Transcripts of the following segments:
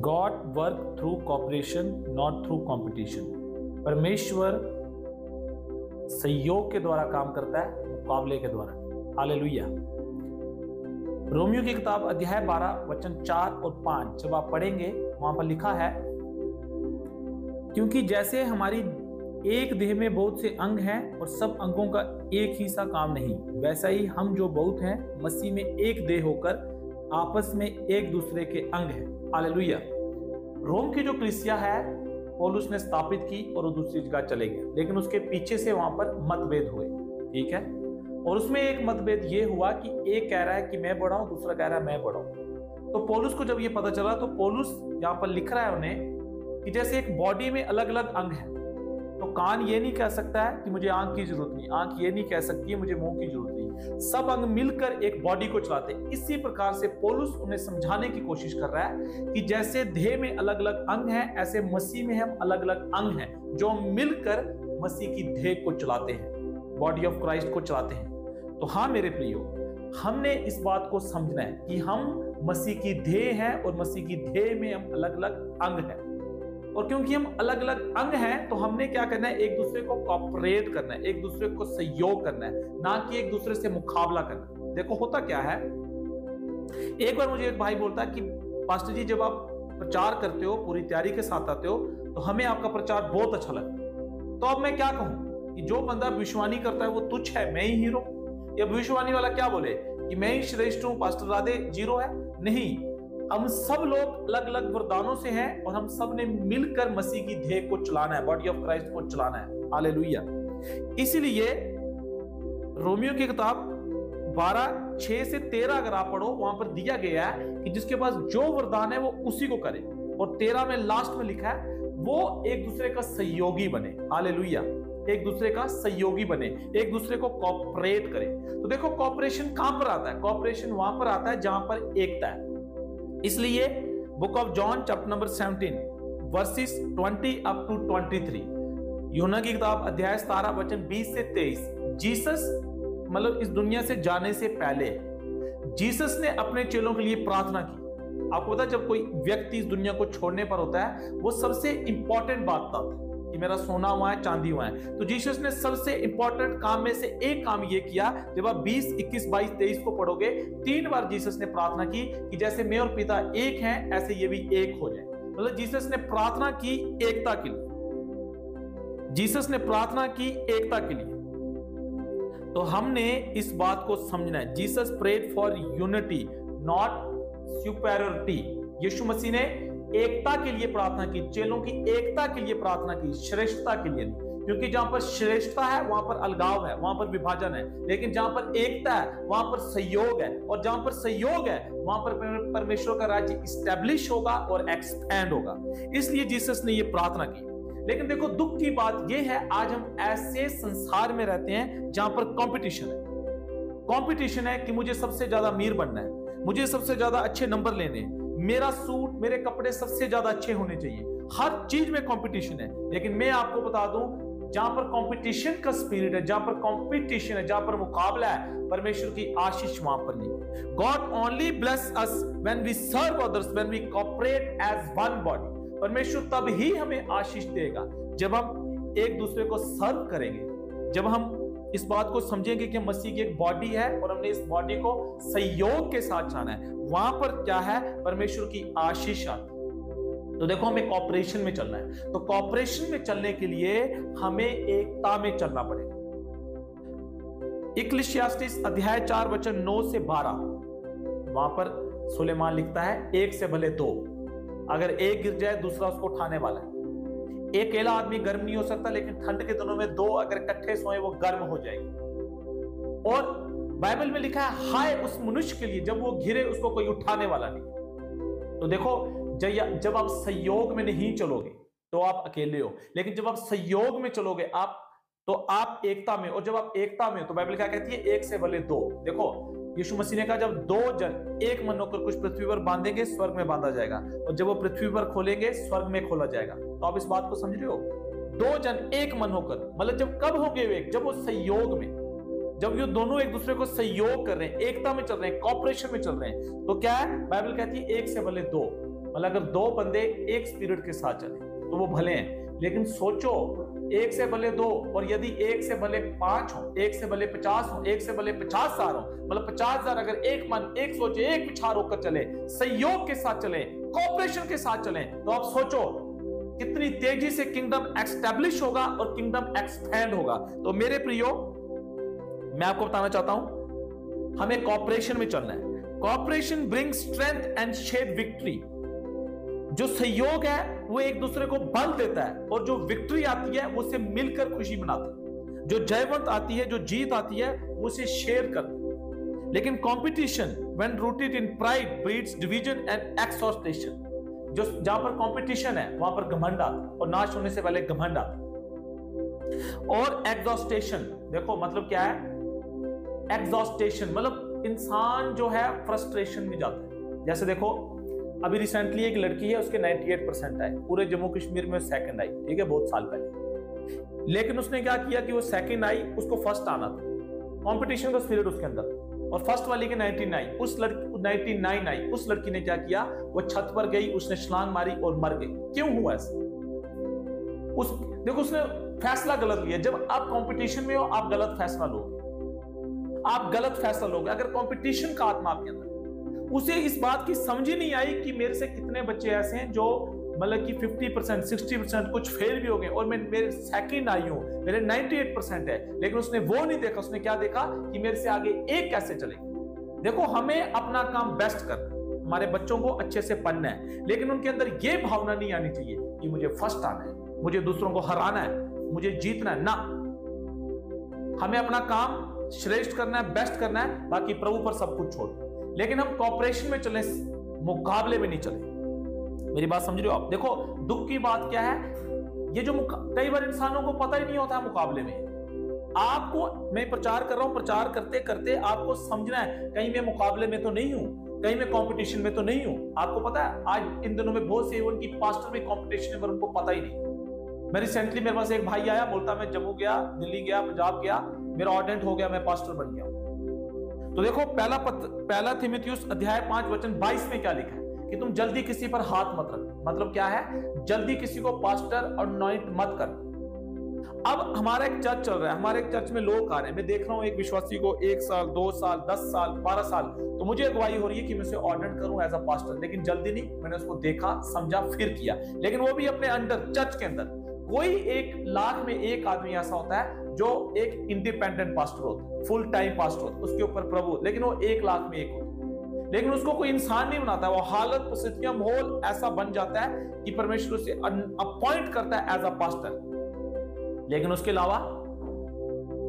God work through cooperation not through competition. परमेश्वर सहयोग के द्वारा काम करता है, मुकाबले के द्वारा। हालेलुया। रोमियो की किताब अध्याय 12 वचन 4 और 5 जब आप पढ़ेंगे वहां पर लिखा है, क्योंकि जैसे हमारी एक देह में बहुत से अंग हैं और सब अंगों का एक ही सा काम नहीं, वैसा ही हम जो बहुत हैं मसीह में एक देह होकर आपस में एक दूसरे के अंग हैं। हालेलुया। रोम की जो कलीसिया है पौलुस ने स्थापित की और वो दूसरी जगह चले गए, लेकिन उसके पीछे से वहां पर मतभेद हुए। ठीक है। और उसमें एक मतभेद ये हुआ कि एक कह रहा है कि मैं बड़ा हूं, दूसरा कह रहा है मैं बड़ा हूं। तो पौलुस को जब ये पता चला तो पौलुस यहां पर लिख रहा है उन्हें कि जैसे एक बॉडी में अलग अलग अंग हैं, तो कान ये नहीं कह सकता है कि मुझे आंख की जरूरत नहीं, आंख ये नहीं कह सकती है मुझे मुंह की जरूरत नहीं, सब अंग मिलकर एक बॉडी को चलाते हैं। इसी प्रकार से पौलुस उन्हें समझाने की कोशिश कर रहा है कि जैसे देह में अलग अलग अंग हैं, ऐसे मसीह में हम अलग अलग अंग हैं जो मिलकर मसीह की देह को चलाते हैं, बॉडी ऑफ क्राइस्ट को चलाते हैं। तो हाँ मेरे प्रियो, हमने इस बात को समझना है कि हम मसीह की देह हैं और मसीह की देह में हम अलग अलग अंग हैं। और क्योंकि हम अलग अलग अंग हैं तो हमने क्या करना है, एक दूसरे को कॉपरेट करना है, एक दूसरे को सहयोग करना है, ना कि एक दूसरे से मुकाबला करना। देखो होता क्या है, एक बार मुझे एक भाई बोलता है कि पास्टर जी जब आप प्रचार करते हो पूरी तैयारी के साथ आते हो तो हमें आपका प्रचार बहुत अच्छा लगता है। तो अब मैं क्या कहूं कि जो बंदा भविष्यवाणी करता है वो तुच्छ है, मैं ही हीरो, या भविष्यवाणी वाला क्या बोले कि मैं ही श्रेष्ठ हूं, पास्टर राधे जीरो है। नहीं, हम सब लोग अलग अलग वरदानों से हैं और हम सब ने मिलकर मसीह की देह को चलाना है, बॉडी ऑफ क्राइस्ट को चलाना है। हालेलुया। इसीलिए रोमियो की किताब 12:6 से 13 अगर आप पढ़ो वहां पर दिया गया है कि जिसके पास जो वरदान है वो उसी को करे, और 13 में लास्ट में लिखा है वो एक दूसरे का सहयोगी बने। हालेलुया। एक दूसरे का सहयोगी बने, एक दूसरे को कॉपरेट करे। तो देखो कॉपरेशन कहां पर आता है, कॉपरेशन वहां पर आता है जहां पर एकता है। इसलिए book of John chapter number 17 verses 20 up to 23, यूहन्ना की किताब अध्याय 17 वचन 20 से 23, जीसस मतलब इस दुनिया से जाने से पहले जीसस ने अपने चेलों के लिए प्रार्थना की। आपको पता है जब कोई व्यक्ति इस दुनिया को छोड़ने पर होता है वो सबसे इंपॉर्टेंट बात था कि मेरा सोना हुआ है, चांदी हुआ है। तो जीसस ने सबसे इंपॉर्टेंट काम में से एक काम ये किया, जब आप 20, 21, 22, 23 को पढ़ोगे 3 बार जीसस ने प्रार्थना की कि जैसे मैं और पिता एक हैं ऐसे ये भी एक हो जाए। मतलब जीसस ने प्रार्थना की एकता के लिए, जीसस ने प्रार्थना की एकता के लिए। तो हमने इस बात को समझना है, Jesus prayed for unity not superiority. यीशु मसीह ने एकता के लिए प्रार्थना की, चेलों की एकता के लिए प्रार्थना की, श्रेष्ठता के लिए नहीं। क्योंकि जहां पर श्रेष्ठता है वहां पर अलगाव है, वहां पर विभाजन है, लेकिन जहां पर एकता है वहां पर सहयोग है, और जहां पर सहयोग है वहां पर परमेश्वर का राज्य इस्टेब्लिश होगा और एक्सपैंड होगा। इसलिए जीसस ने यह प्रार्थना की। लेकिन देखो दुख की बात यह है, आज हम ऐसे संसार में रहते हैं जहां पर कंपटीशन है। कंपटीशन है कि मुझे सबसे ज्यादा अमीर बनना है, मुझे सबसे ज्यादा अच्छे नंबर लेने हैं, मेरा सूट मेरे कपड़े सबसे ज्यादा अच्छे होने चाहिए, हर चीज में कंपटीशन है। लेकिन मैं आपको बता दूं, जहां पर कंपटीशन का स्पिरिट है, जहां पर कंपटीशन है, जहां पर मुकाबला है, परमेश्वर की आशीष वहां पर नहीं। God only bless us when we serve others, when we cooperate as one body. परमेश्वर तब ही हमें आशीष देगा जब हम एक दूसरे को सर्व करेंगे, जब हम इस बात को समझेंगे कि मसीह की एक बॉडी है और हमने इस बॉडी को सहयोग के साथ चलाना है। वहां पर क्या है, परमेश्वर की आशीष आती। तो देखो हमें कॉपरेशन में चलना है, तो कॉपरेशन में चलने के लिए हमें एकता में चलना पड़ेगा। इक्लेसियास्टिस अध्याय 4 वचन 9 से 12, वहां पर सुलेमान लिखता है एक से भले दो, अगर एक गिर जाए दूसरा उसको उठाने वाला है। एक अकेला आदमी गर्म नहीं हो सकता, लेकिन ठंड के दिनों में 2 अगर इकट्ठे सोए वो गर्म हो जाएगी। और बाइबल में लिखा है हाय उस मनुष्य के लिए जब वो घिरे उसको कोई उठाने वाला नहीं। तो देखो जब आप सहयोग में नहीं चलोगे तो आप अकेले हो, लेकिन जब आप सहयोग में चलोगे तो आप एकता में, और जब आप एकता में तो बाइबल क्या कहती है, एक से भले दो। देखो यीशु मसीह ने कहा जब 2 जन एक मन होकर कुछ पृथ्वी पर बांधेंगे स्वर्ग में बांधा जाएगा, और जब वो पृथ्वी पर खोलेंगे स्वर्ग में खोला जाएगा। तो आप इस बात को समझ रहे हो, 2 जन एक मन होकर, मतलब जब कब होंगे वे, जब वो सहयोग में, जब ये दोनों एक दूसरे को सहयोग कर रहे हैं, एकता में चल रहे हैं, कॉपरेशन में चल रहे हैं, तो क्या है, बाइबल कहती है एक से भले दो। मतलब अगर दो बंदे एक स्पिरिट के साथ चले तो वो भले हैं। लेकिन सोचो, एक से भले दो, और यदि एक से भले 5 हो, एक से भले 50 हो, एक से भले 50,000 हो, मतलब 50,000 अगर एक मन, एक सोचे, एक विचार होकर चले, सहयोग के साथ चले, कॉपरेशन के साथ चले, तो आप सोचो कितनी तेजी से किंगडम एस्टैब्लिश होगा और किंगडम एक्सपैंड होगा। तो मेरे प्रियो, मैं आपको बताना चाहता हूं, हमें कॉपरेशन में चलना है। Cooperation brings strength and shed victory. जो सहयोग है वो एक दूसरे को बल देता है, और जो विक्ट्री आती है वो उसे मिलकर खुशी मनाता है। जो जयवंत आती है, जो जीत आती है, वो उसे शेयर करता है। लेकिन competition when rooted in pride breeds division and exhaustion. जो जहां पर कंपटीशन है वहां पर घमंड आता है, और नाश होने से पहले घमंड आता है। और एग्जॉस्टेशन, देखो मतलब क्या है एग्जॉस्टेशन, मतलब इंसान जो है फ्रस्ट्रेशन में जाता है। जैसे देखो, अभी रिसेंटली एक लड़की है, उसके 98% आए, पूरे जम्मू कश्मीर में सेकंड आई, ठीक है, बहुत साल पहले। लेकिन उसने क्या किया कि वो सेकंड आई, उसको फर्स्ट आना था, कंपटीशन का स्पिरिट उसके अंदर, और फर्स्ट वाली के 99 आई, उस लड़की 99 आई, उस लड़की ने क्या किया, वो छत पर गई, उसने छलांग मारी और मर गई। क्यों हुआ ऐसा? देखो, उसने फैसला गलत लिया। जब आप कंपटीशन में हो, आप गलत फैसला लोगे, आप गलत फैसला लोगे। अगर कंपटीशन का आत्मा आपके अंदर, उसे इस बात की समझ ही नहीं आई कि मेरे से कितने बच्चे ऐसे हैं जो मतलब कि 50%, 60%, कुछ फेल भी हो गए, और मैं मेरे सेकंड आई हूं, मेरे 98% है। लेकिन उसने वो नहीं देखा, उसने क्या देखा कि मेरे से आगे एक कैसे चलेगा। देखो, हमें अपना काम बेस्ट करना है, हमारे बच्चों को अच्छे से पढ़ना है, लेकिन उनके अंदर ये भावना नहीं आनी चाहिए कि मुझे फर्स्ट आना है, मुझे दूसरों को हराना है, मुझे जीतना है ना। हमें अपना काम श्रेष्ठ करना है, बेस्ट करना है, बाकी प्रभु पर सब कुछ छोड़। लेकिन हम कॉपरेशन में चले, मुकाबले में नहीं चले। मेरी बात समझ रहे हो आप? देखो, दुख की बात क्या है, ये जो कई बार इंसानों को पता ही नहीं होता मुकाबले में। आपको, मैं प्रचार कर रहा हूं, प्रचार करते करते आपको समझना है, कहीं मैं मुकाबले में तो नहीं हूं, कहीं मैं कंपटीशन में तो नहीं हूं। आपको पता है, आज इन दिनों में बहुत से इवन की पास्टर में कंपटीशन है, पर उनको पता ही नहीं। मैं रिसेंटली, मेरे पास एक भाई आया, बोलता मैं जम्मू गया, दिल्ली गया, पंजाब गया, मेरा ऑर्डिनेट हो गया, मैं पास्टर बन गया। तो देखो, पहला तीमुथियुस अध्याय 5 वचन 22 में क्या लिखा है कि तुम जल्दी किसी पर हाथ मत रखो। मतलब क्या है, जल्दी किसी को पास्टर और नॉइट मत कर। अब हमारा एक चर्च चल रहा है, हमारे एक चर्च में लोग आ रहे हैं, मैं देख रहा हूं एक विश्वासी को 1 साल, 2 साल, 10 साल, 12 साल, तो मुझे अगुवाई हो रही है कि मैं उसे ऑर्डिनेट करूं एज अ पास्टर। लेकिन जल्दी नहीं, मैंने उसको देखा, समझा, फिर किया। लेकिन वो भी अपने अंडर, चर्च के अंदर। कोई 1 लाख में एक आदमी ऐसा होता है जो एक इंडिपेंडेंट पास्टर होता है, फुल टाइम पास्टर होता है, उसके ऊपर प्रभु, लेकिन वो 1 लाख में एक होता है। लेकिन उसको कोई इंसान नहीं बनाता, वो हालत, परिस्थितियां, माहौल ऐसा बन जाता है कि परमेश्वर उसे अपॉइंट करता है एज अ पास्टर। लेकिन उसके अलावा,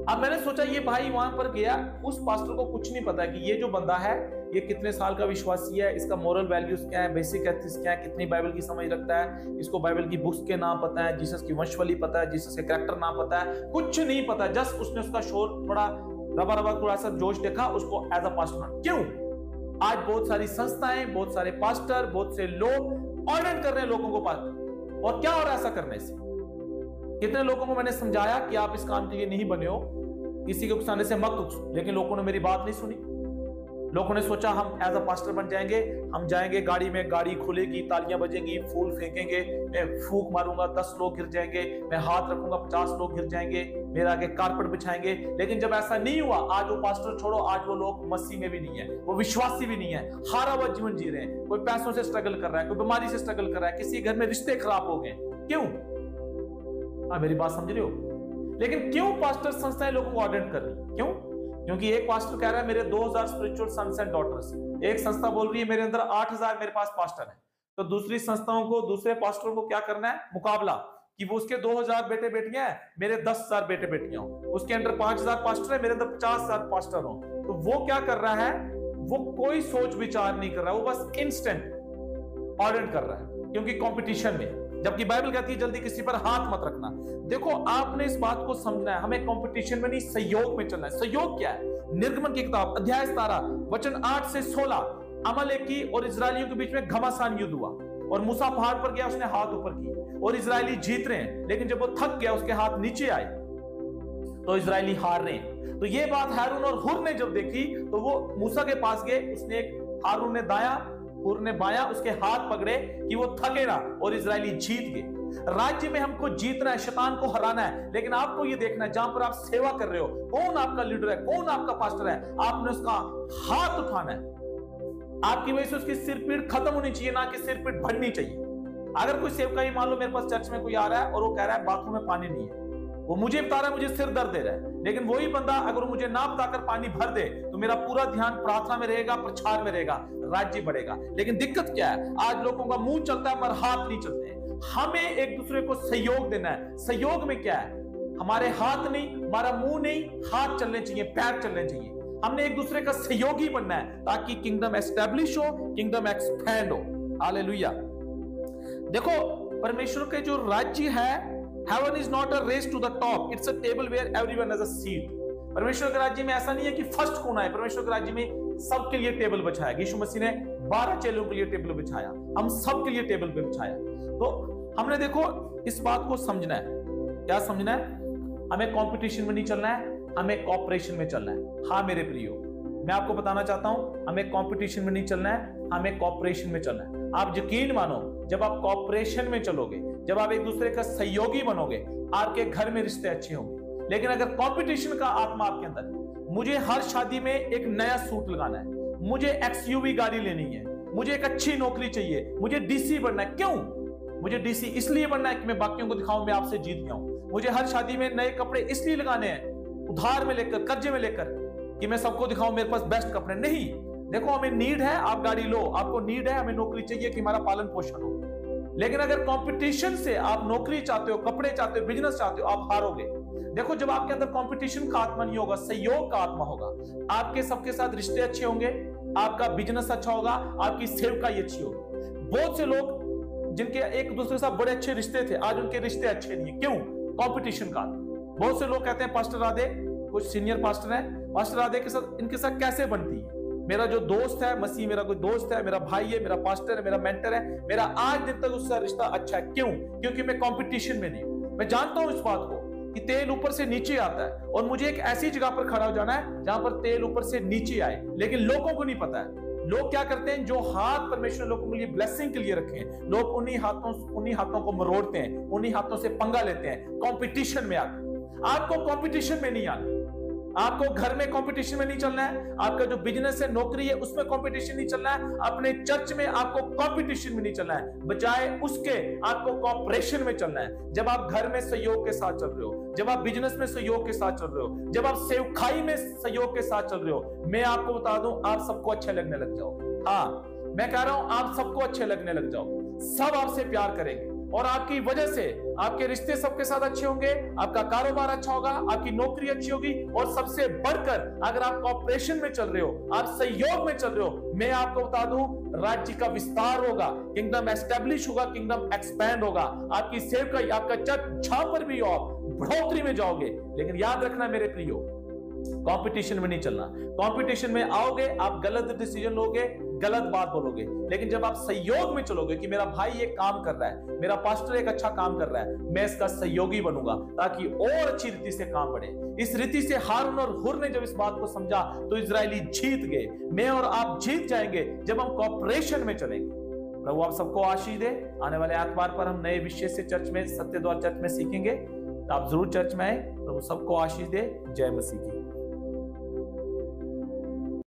अब मैंने सोचा ये भाई वहां पर गया, उस पास्टर को कुछ नहीं पता कि ये जो बंदा है ये कितने साल का विश्वासी है, इसका मोरल वैल्यूज क्या है, बेसिक एथिक्स क्या है, कितनी बाइबल की समझ रखता है, इसको बाइबल की बुक्स के नाम पता है, जीसस की वंशावली पता है, जीसस के कैरेक्टर नाम पता है, कुछ नहीं पता। जस्ट उसने उसका शोर थोड़ा रबा थोड़ा सा जोश देखा, उसको एज अ पास्टर। क्यों? आज बहुत सारी संस्थाएं, बहुत सारे पास्टर, बहुत से लोग ऑर्डर कर रहे हैं लोगों को पास्टर। और क्या हो रहा है ऐसा करने से? कितने लोगों को मैंने समझाया कि आप इस काम के लिए नहीं बने हो, किसी के उकसाने से मत उकसो, लेकिन लोगों ने मेरी बात नहीं सुनी। लोगों ने सोचा हम एज अ पास्टर बन जाएंगे, हम जाएंगे गाड़ी में, गाड़ी खुलेगी, तालियां बजेंगी, फूल फेंकेंगे, मैं फूंक मारूंगा, 10 लोग गिर जाएंगे, मैं हाथ रखूंगा, 50 लोग गिर जाएंगे, मेरे आगे कारपेट बिछाएंगे। लेकिन जब ऐसा नहीं हुआ, आज वो पास्टर छोड़ो, आज वो लोग मसीह में भी नहीं है, वो विश्वासी भी नहीं है, हारा हुआ जीवन जी रहे हैं। कोई पैसों से स्ट्रगल कर रहा है, कोई बीमारी से स्ट्रगल कर रहा है, किसी घर में रिश्ते खराब हो गए। क्यों? मेरी बात समझ रहे हो? लेकिन क्यों पास्टर संस्थाएं लोगों को ऑर्डिनेट कर रही? क्यों? क्योंकि एक पास्टर कह रहा है मेरे 2000 स्पिरिचुअल सन्स एंड डॉटर्स, एक संस्था बोल रही है मेरे अंदर 8000 मेरे पास पास्टर है। तो दूसरी संस्थाओं को, दूसरे पास्टरों को क्या करना है? मुकाबला, कि वो उसके 2000 बेटे बेटियां हैं, मेरे 10,000 बेटे बेटियां हो, उसके अंदर 5000 पास्टर है, मेरे अंदर 50,000 पास्टर हो। तो वो क्या कर रहा है? वो कोई सोच विचार नहीं कर रहा है, वो बस इंस्टेंट ऑर्डर कर रहा है, क्योंकि कंपटीशन में। जबकि बाइबल कहती है जल्दी किसी पर हाथ मत रखना। देखो, आपने इस बात को समझना है, हमें कंपटीशन में नहीं, सहयोग में चलना है। सहयोग क्या है? निर्गमन की किताब अध्याय 17 वचन 8 से 16, अमालेकी और इजरायलियों के बीच में घमासान युद्ध हुआ, और मूसा पहाड़ पर गया, उसने हाथ ऊपर किए, और इजरायली जीत रहे हैं। लेकिन जब वो थक गया, उसके हाथ नीचे आए, तो इजरायली हार रहे हैं। तो ये बात हारून और हुर ने जब देखी तो वो मूसा के पास गए। उसने हारून ने दाया, हुर ने बाया, उसके हाथ पकड़े कि वो थके ना, और इजरायली जीत गए। राज्य में हमको जीतना है, शैतान को हराना है, लेकिन आपको ये देखना है जहां पर आप सेवा कर रहे हो, कौन आपका लीडर है, कौन आपका पास्टर है, आपने उसका हाथ उठाना है। आपकी वजह से उसकी सिरपीड़ खत्म होनी चाहिए, ना कि सिरपीड़ बढ़नी चाहिए। अगर कोई सेवकाई, मान लो मेरे पास चर्च में कोई आ रहा है और वो कह रहा है बाथरूम में पानी नहीं है, वो मुझे बता रहा है मुझे सिर दर्द दे रहा है, लेकिन वही बंदा अगर मुझे ना बताकर पानी भर दे तो मेरा पूरा ध्यान प्रार्थना में रहेगा, प्रचार में रहेगा, राज्य बढ़ेगा। लेकिन दिक्कत क्या है, आज लोगों का मुंह चलता है मगर हाथ नहीं चलते हैं। हमें एक दूसरे को सहयोग देना है। सहयोग में क्या है, हमारे हाथ नहीं, हमारा मुंह नहीं, हाथ चलने चाहिए, पैर चलने चाहिए। हमने एक दूसरे का सहयोगी बनना है ताकि किंगडम एस्टैब्लिश हो, किंगडम एक्सपैंड हो। हालेलुया। देखो, परमेश्वर के जो राज्य है, Heaven is not a race to the top, it's a table where everyone has a seat. परमेश्वर के राज्य में ऐसा नहीं है कि फर्स्ट कौन आए। परमेश्वर के राज्य में सबके लिए टेबल बिछाया। यीशु मसीह ने 12 चेलों के लिए टेबल बिछाया, हम सब के लिए टेबल पे बिछाया। तो हमने देखो इस बात को समझना है। क्या समझना है? हमें कंपटीशन में नहीं चलना है, हमें कॉपरेशन में चलना है। हाँ मेरे प्रियो, मैं आपको बताना चाहता हूं, हमें कंपटीशन में नहीं चलना है, हमें कॉपरेशन में चलना है। आप यकीन मानो, जब आप कॉपरेशन में चलोगे, जब आप एक दूसरे का सहयोगी बनोगे, आपके घर में रिश्ते अच्छे होंगे। लेकिन अगर कंपटीशन का आत्मा आपके अंदर, मुझे हर शादी में एक नया सूट लगाना है, मुझे एक्सयूवी गाड़ी लेनी है, मुझे एक अच्छी नौकरी चाहिए, मुझे डीसी बनना है। क्यों मुझे डीसी? इसलिए बनना है कि मैं बाकियों को दिखाऊं मैं आपसे जीत गया हूं। मुझे हर शादी में नए कपड़े इसलिए लगाने हैं, उधार में लेकर, कर्जे में लेकर, कि मैं सबको दिखाऊं मेरे पास बेस्ट कपड़े। नहीं, देखो हमें नीड है, आप गाड़ी लो, आपको नीड है, हमें नौकरी चाहिए कि हमारा पालन पोषण हो। लेकिन अगर कंपटीशन से आप नौकरी चाहते हो, कपड़े चाहते हो, बिजनेस चाहते हो, आप हारोगे। देखो, जब आपके अंदर कंपटीशन का आत्मा नहीं होगा, सहयोग का आत्मा होगा, आपके सबके साथ रिश्ते अच्छे होंगे, आपका बिजनेस अच्छा होगा, आपकी सेवकाई अच्छी होगी। बहुत से लोग जिनके एक दूसरे के साथ बड़े अच्छे रिश्ते थे, आज उनके रिश्ते अच्छे नहीं है। क्यों? कंपटीशन का। बहुत से लोग कहते हैं पास्टर राधे, कुछ सीनियर पास्टर है, पास्टर राधे के साथ, इनके साथ कैसे बनती है? मेरा जो दोस्त है मसीह, मेरा कोई दोस्त है, मेरा भाई है, मेरा पास्टर है, मेरा मेंटर है, मेरा आज दिन तक उसका रिश्ता अच्छा है। क्यों? क्योंकि मैं कंपटीशन में नहीं हूं। मैं जानता हूं इस बात को कि तेल ऊपर से नीचे आता है, और मुझे एक ऐसी जगह पर खड़ा हो जाना है जहां पर तेल ऊपर से नीचे आए। लेकिन लोगों को नहीं पता है। लोग क्या करते हैं, जो हाथ परमेश्वर लोगों के लिए ब्लेसिंग के लिए रखे हैं, लोग उन्हीं हाथों को मरोड़ते हैं, उन्हीं हाथों से पंगा लेते हैं, कंपटीशन में आते हैं। आपको कंपटीशन में नहीं आना। आपको घर में कंपटीशन में नहीं चलना है, आपका जो बिजनेस है, नौकरी है, उसमें कंपटीशन नहीं चलना है, अपने चर्च में आपको कंपटीशन में नहीं चलना है, बजाय उसके आपको कॉपरेशन में चलना है। जब आप घर में सहयोग के साथ चल रहे हो, जब आप बिजनेस में सहयोग के साथ चल रहे हो, जब आप सेवकाई में सहयोग के साथ चल रहे हो, मैं आपको बता दूं, आप सबको अच्छे लगने लग जाओ। हाँ, मैं कह रहा हूं, आप सबको अच्छे लगने लग जाओ, सब आपसे प्यार करेंगे, और आपकी वजह से आपके रिश्ते सबके साथ अच्छे होंगे, आपका कारोबार अच्छा होगा, आपकी नौकरी अच्छी होगी, और सबसे बढ़कर अगर आप कॉपरेशन में चल रहे हो, आप सहयोग में चल रहे हो, मैं आपको बता दूं, राज्य का विस्तार होगा, किंगडम एस्टैब्लिश होगा, किंगडम एक्सपैंड होगा। आपकी सेवकाई, आपका चर्च जहां पर भी हो, आप बढ़ोतरी में जाओगे। लेकिन याद रखना मेरे प्रियो, कंपटीशन में नहीं चलना। कंपटीशन में आओगे, आप गलत डिसीजन लोगे, गलत बात बोलोगे। लेकिन जब आप सहयोग में चलोगे कि मेरा भाई ये काम कर रहा है, मेरा पास्टर एक अच्छा काम कर रहा है, मैं इसका सहयोगी बनूंगा ताकि और अच्छी रीति से काम बढ़े। इस रीति से हारून और हुर ने जब इस बात को समझा तो इजरायली जीत गए। मैं और आप जीत जाएंगे जब हम कॉपरेशन में चलेंगे। प्रभु आप सबको आशीष दे। आने वाले एतवार पर हम नए विषय से चर्च में, सत्य द्वार चर्च में सीखेंगे। तो आप जरूर चर्च में आए। प्रभु सबको आशीष दे। जय मसीह की।